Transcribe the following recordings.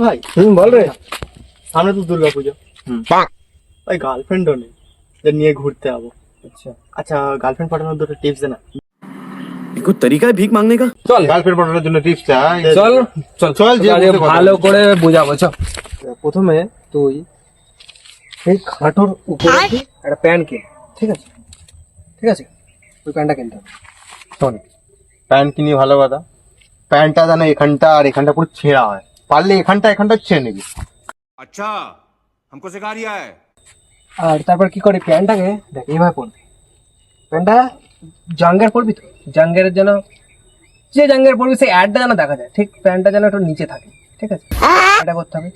ভাই বল রে। সামনে তো দুর্গা পুজো, ভাই গার্লফ্রেন্ডও নেই যে নিয়ে ঘুরতে যাবো। আচ্ছা আচ্ছা গার্লফ্রেন্ড পাঠানোর দুটো টিপস দে না। कोई तरीका है भीख मांगने का? চল গার্লফ্রেন্ড পাঠানোর জন্য টিপস চাই। চল চল চল, যে আগে বসে কথা ভালো বলবো। করে বোঝাবো। চল প্রথমে তুই এই খাটোর উপরে একটা প্যান্ট কিন, ঠিক আছে? ঠিক আছে, ওই প্যান্টটা কিনতে হবে। শোন, প্যান্ট কিনি ভালো কথা, প্যান্টটা যেন এখানটা আর এখানটা পুরো ছেঁড়া হয়, পারলে এখানটা ছেড়ে নিবি। अच्छा हमको सिखा रिया है। আর তারপর কি করে প্যান্টটাকে দেখ এইভাবে পরবি। প্যান্টটা জাঙ্গের পরবি তো, জাঙ্গের যেন, যে জাঙ্গের পরবি সেই অ্যাডটা যেন দেখা যায়, ঠিক প্যান্টটা যেন একটু নিচে থাকে, ঠিক আছে? এটা করতে হবে।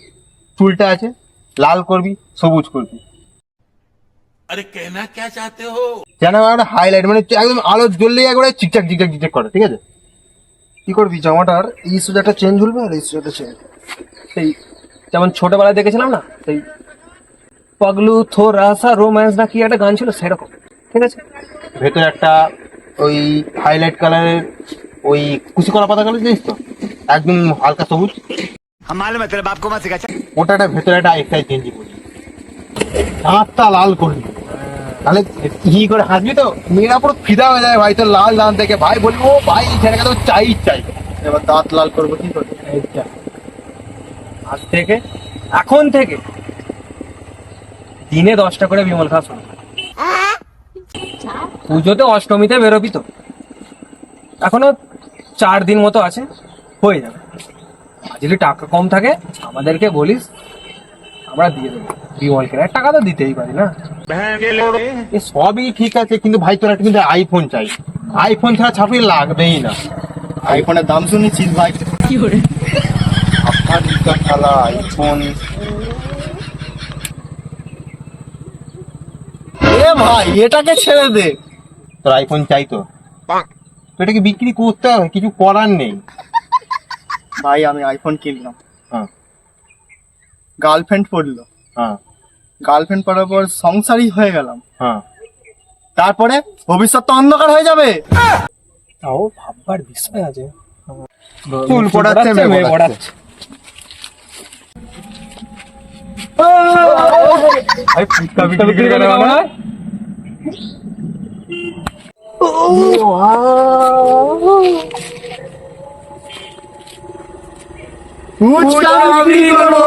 চুলটা আছে লাল করবি, সবুজ করবি, अरे कहना क्या चाहते हो? যেন একটা হাইলাইট, মানে একদম আলো জ্বললেই একবারে চিকচাক চিকচাক চিকচাক করে, ঠিক আছে? কি করবি, জামাটার এই সোজাটা চেঞ্জ ঝুলবে আর এই সোজাটা চেঞ্জ, সেই যেমন ছোটবেলায় দেখেছিলাম না, সেই পাগলু থোড়া সা রোম্যান্স না কি একটা গান ছিল সেরকম, ঠিক আছে? ভেতরে একটা ওই হাইলাইট কালারের ওই কুচি কলা পাতা কালার জিনিস তো, একদম হালকা সবুজ, हम मालूम है तेरे बाप को मत सिखा। ওটা একটা ভেতরে একটা এক্সাইজ চেঞ্জ করবি, দাঁতটা লাল করবি, তাহলে হি করে হাসবি তো, মেয়েরা পুরো ফিদা হয়ে যায় ভাই তোর লাল দাঁত দেখে। ভাই বলবি ও ভাই এই ছেলেকে তো চাই। এবার দাঁত লাল করবো কি করবো? এইটা আজ থেকে, এখন থেকে দিনে 10টা করে বিমল খাওয়া শুরু। পুজোতে অষ্টমীতে বেরোবি তো, এখনো 4 দিন মতো আছে, হয়ে যাবে। আর যদি টাকা কম থাকে আমাদেরকে বলিস, আমরা দিয়ে দেবো। বিমল কেনার টাকা তো দিতেই পারি না। এ সবই ঠিক আছে, কিন্তু ভাই তোর একটা কিন্তু আইফোন চাই, আইফোন ছাড়া ছাপড়ি লাগবেই না। আইফোনের দাম শুনেছিস ভাই? শালা আইফোন, এ ভাই এটাকে ছেড়ে দে। তোর আইফোন চাই তো, তো এটাকে বিক্রি করতে হবে, কিছু করার নেই। ভাই আমি আইফোন কিনলাম, হ্যাঁ গার্লফ্রেন্ড পড়লো, হ্যাঁ গার্লফ্রেন্ড পড়ার পর সংসারই হয়ে গেলাম, হ্যাঁ, তারপরে ভবিষ্যৎ তো অন্ধকার হয়ে যাবে। তাও ভাববার বিষয় আছে। চুল পড়াচ্ছে, মেয়ে পড়াচ্ছে। ভাই ফুচকা বিক্রি করে মনে হয়। ফুচকা বিক্রি করো।